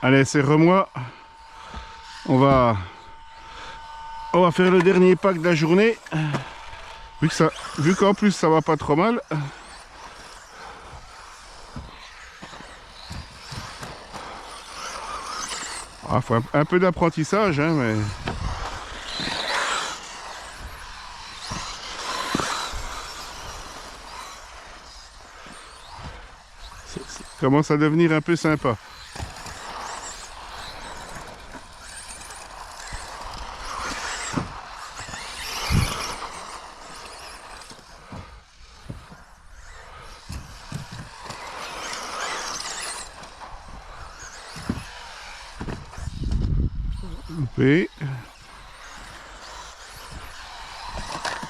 Allez, serre-moi. On va faire le dernier pack de la journée. Vu qu'en plus ça va pas trop mal. Ah, faut un peu d'apprentissage, hein, mais... ça commence à devenir un peu sympa. Loupé.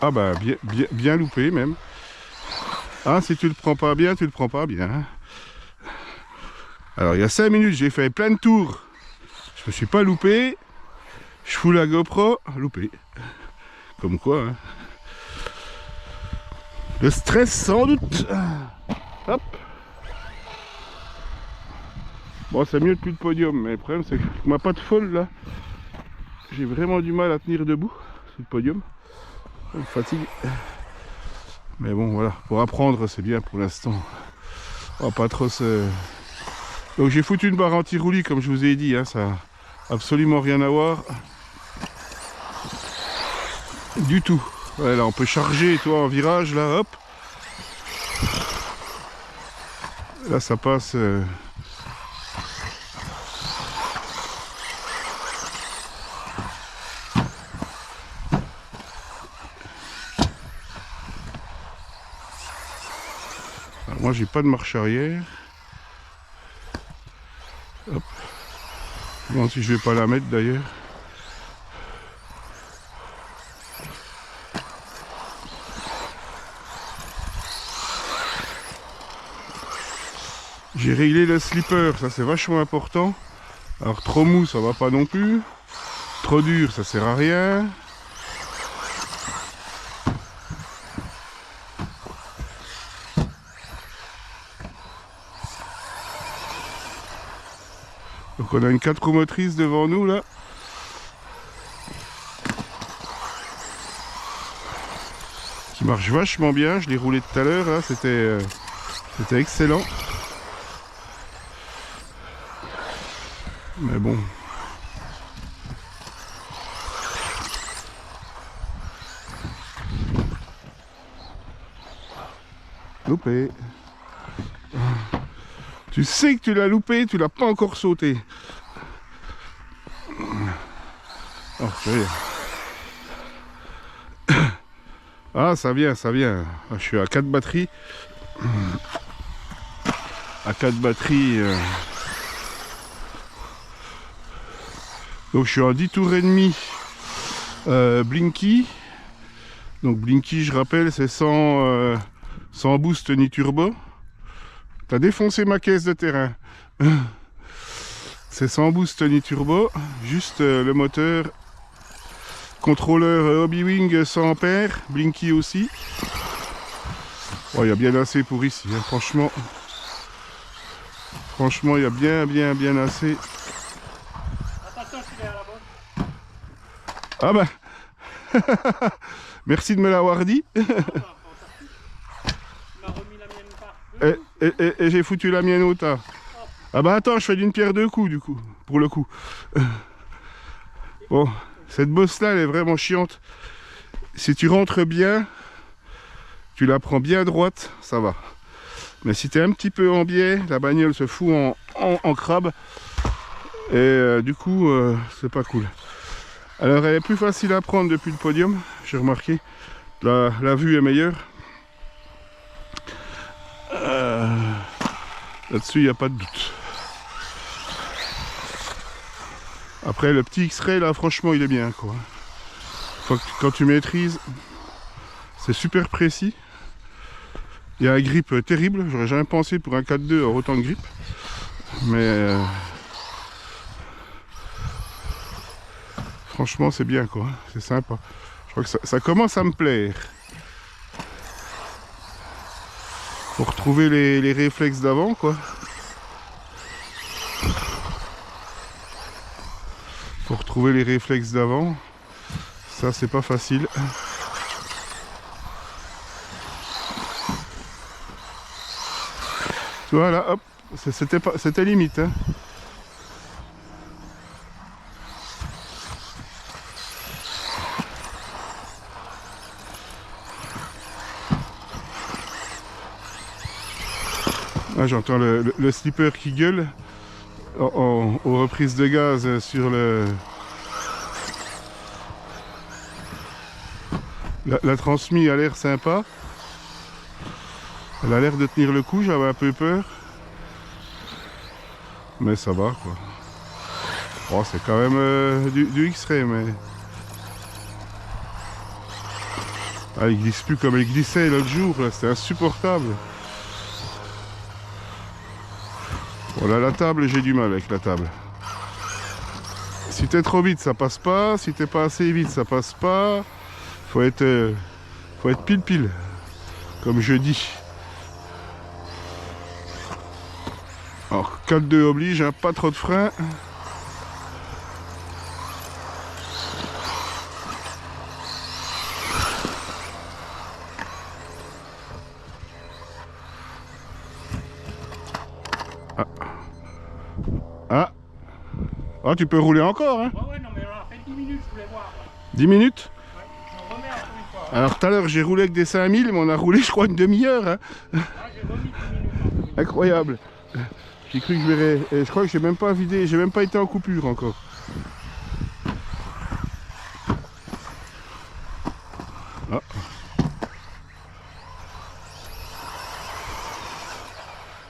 Ah bah bien loupé même. Ah, si tu le prends pas bien, tu le prends pas bien. Alors il y a 5 minutes, j'ai fait plein de tours. Je me suis pas loupé. Je fous la GoPro, loupé. Comme quoi, hein. Le stress sans doute. Hop. Bon, c'est mieux depuis le podium, mais le problème c'est que ma patte folle là, j'ai vraiment du mal à tenir debout sur le podium. Ça me fatigue. Mais bon, voilà, pour apprendre, c'est bien pour l'instant. On va pas trop se... Donc j'ai foutu une barre anti-roulis, comme je vous ai dit, hein, ça n'a absolument rien à voir. Du tout. Ouais, là, on peut charger, toi, en virage, là, hop. Là, ça passe... Alors, moi, j'ai pas de marche arrière. Hop. Je me demande si je vais pas la mettre, d'ailleurs. J'ai réglé le slipper, ça c'est vachement important. Alors trop mou, ça va pas non plus. Trop dur, ça sert à rien. Donc on a une 4 roues motrices devant nous là. Qui marche vachement bien, je l'ai roulé tout à l'heure, là, c'était excellent. Mais bon. Loupé. Tu sais que tu l'as loupé, tu l'as pas encore sauté. Oh, ça y est. Ah, ça vient, ça vient. Je suis à 4 batteries. À 4 batteries. Donc je suis à 10 tours et demi. Blinky. Donc Blinky, je rappelle, c'est sans boost ni turbo. T'as défoncé ma caisse de terrain. C'est sans boost ni turbo. Juste le moteur. Contrôleur Hobby-Wing 100 ampères. Blinky aussi. Oh, il y a bien assez pour ici, hein, franchement. Franchement, il y a bien assez. Attention, je suis à la bonne. Ah bah. Merci de me l'avoir dit. Tu m'as remis la mienne par. Et j'ai foutu la mienne au tas. Ah bah attends, je fais d'une pierre deux coups du coup, pour le coup. Bon, cette bosse là elle est vraiment chiante. Si tu rentres bien, tu la prends bien droite, ça va. Mais si tu es un petit peu en biais, la bagnole se fout en crabe. Et du coup, c'est pas cool. Alors elle est plus facile à prendre depuis le podium, j'ai remarqué. La vue est meilleure. Là-dessus, il n'y a pas de doute. Après, le petit X-Ray, là, franchement, il est bien, quoi. Quand tu maîtrises, c'est super précis. Il y a un grip terrible. J'aurais jamais pensé pour un 4.2 avoir autant de grip. Mais... franchement, c'est bien, quoi. C'est sympa. Je crois que ça commence à me plaire. Pour retrouver les réflexes d'avant, quoi. retrouver les réflexes d'avant. Ça, c'est pas facile. Tu vois là, hop, c'était limite. Hein. Ah, j'entends le slipper qui gueule aux reprises de gaz sur la transmise a l'air sympa. Elle a l'air de tenir le coup, j'avais un peu peur. Mais ça va quoi. Oh, c'est quand même du X-Ray, mais... Ah, il glisse plus comme il glissait l'autre jour, c'était insupportable. Voilà, la table, j'ai du mal avec la table. Si t'es trop vite, ça passe pas. Si t'es pas assez vite, ça passe pas. Faut être pile, comme je dis. Alors, 4-2 oblige, hein, pas trop de frein. Ah, tu peux rouler encore, hein? Ouais, non, mais on a fait 10 minutes, je voulais voir. 10 minutes? Ouais, on remet encore une fois. Alors, tout à l'heure, j'ai roulé avec des 5000, mais on a roulé, je crois, une demi-heure. Hein? Ah, j'ai remis 10 minutes. Incroyable. J'ai cru que je verrais... Et je crois que j'ai même pas vidé, j'ai même pas été en coupure encore. Ah.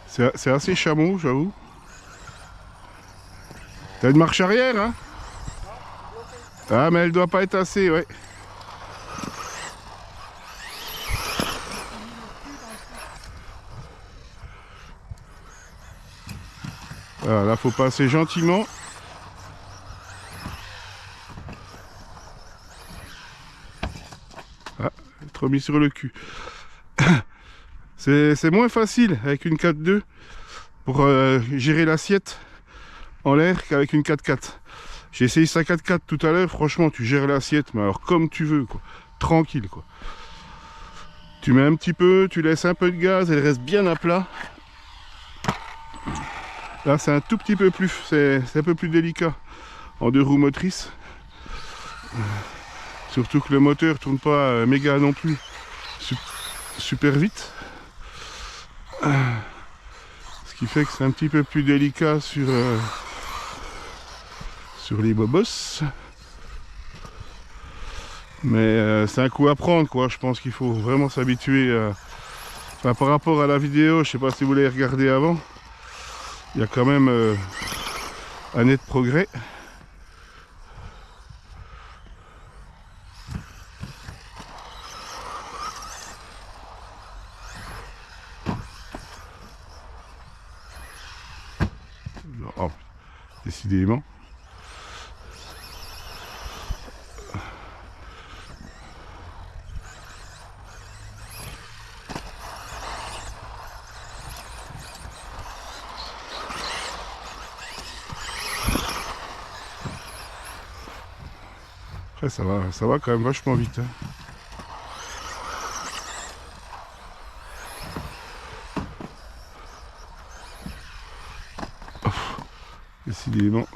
C'est assez chameau, j'avoue. T'as une marche arrière, hein? Ah, mais elle doit pas être assez, ouais. Voilà, là, faut passer gentiment. Ah, trop mis sur le cul. C'est moins facile avec une 4-2 pour gérer l'assiette en l'air qu'avec une 4x4. J'ai essayé sa 4x4 tout à l'heure, franchement tu gères l'assiette, mais alors comme tu veux, quoi. Tranquille quoi. Tu mets un petit peu, tu laisses un peu de gaz, elle reste bien à plat. Là c'est un tout petit peu plus, c'est un peu plus délicat en 2 roues motrices. Surtout que le moteur tourne pas méga non plus super vite. Ce qui fait que c'est un petit peu plus délicat sur les bobos. Mais c'est un coup à prendre quoi, je pense qu'il faut vraiment s'habituer enfin, par rapport à la vidéo, je sais pas si vous l'avez regardé avant, il y a quand même un net progrès. Oh, décidément. Après ça va quand même vachement vite. Hein. Oh, décidément.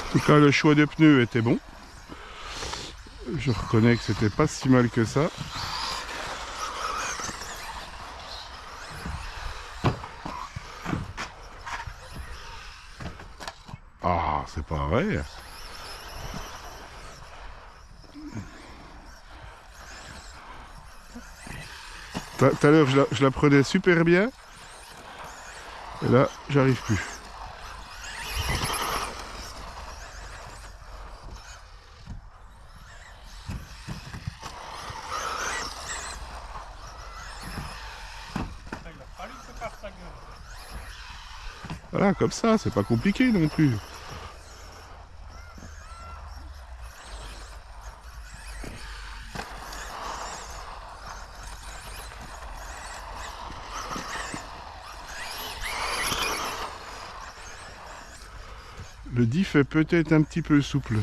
En tout cas, le choix de pneus était bon. Je reconnais que c'était pas si mal que ça. Ah, c'est pas vrai. Tout à l'heure, je la prenais super bien. Et là, j'arrive plus. Voilà, comme ça, c'est pas compliqué non plus. Le diff est peut-être un petit peu souple.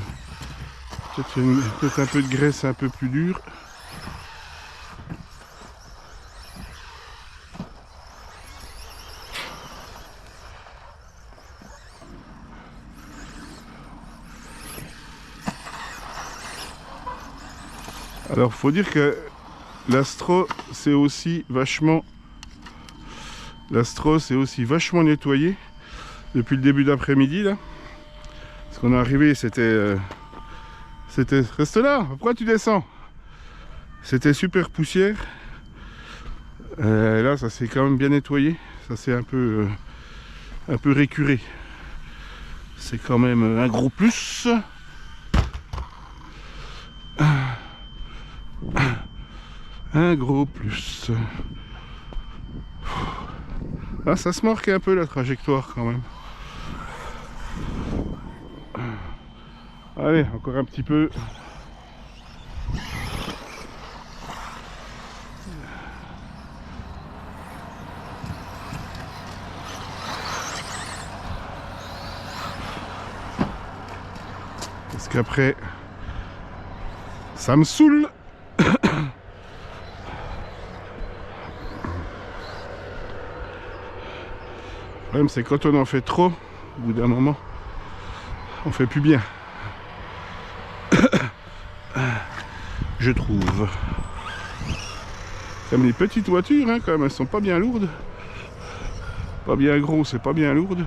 Peut-être un peu de graisse un peu plus dure. Alors faut dire que l'Astro c'est aussi vachement nettoyé depuis le début d'après-midi là. Parce qu'on est arrivé, c'était reste là, pourquoi tu descends? C'était super poussière. Là ça s'est quand même bien nettoyé, ça s'est un peu récuré. C'est quand même un gros plus. Un gros plus. Ah, ça se marque un peu la trajectoire quand même. Allez, encore un petit peu. Parce qu'après, ça me saoule. Le problème c'est quand on en fait trop, au bout d'un moment, on fait plus bien. Je trouve. Comme les petites voitures, hein, quand même, elles sont pas bien lourdes. Pas bien grosses et pas bien lourdes.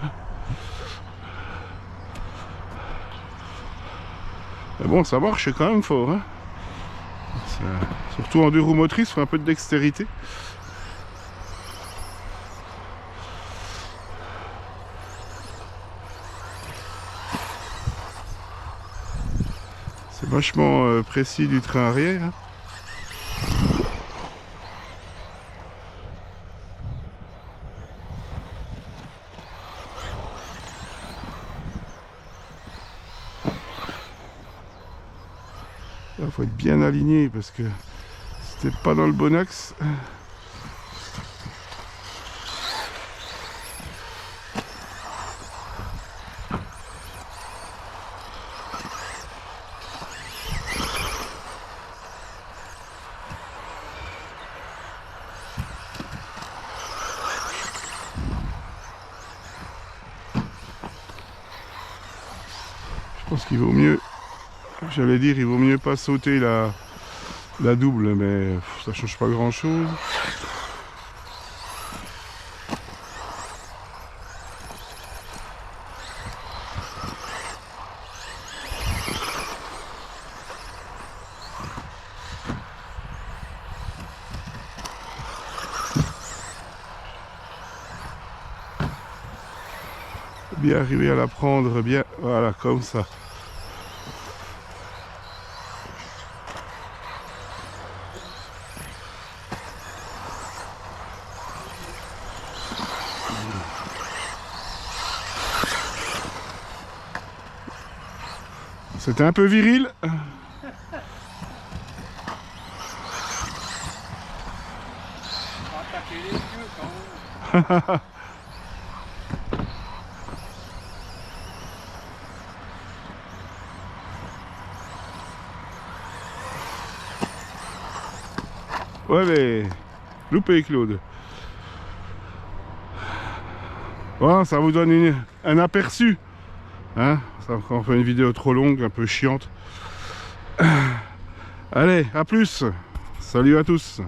Mais bon, ça marche quand même fort. Hein. Surtout en deux roues motrices, il faut un peu de dextérité. C'est vachement précis du train arrière. Hein. Là, faut être bien aligné parce que si t'es pas dans le bon axe. Je pense qu'il vaut mieux, j'allais dire, il vaut mieux pas sauter la double, mais ça change pas grand chose. Bien arriver à la prendre bien, voilà, comme ça. C'était un peu viril. On va taper les yeux quand même. Ouais mais loupé Claude. Bon, ça vous donne un aperçu. Hein, ça on fait une vidéo trop longue, un peu chiante. Allez, à plus. Salut à tous.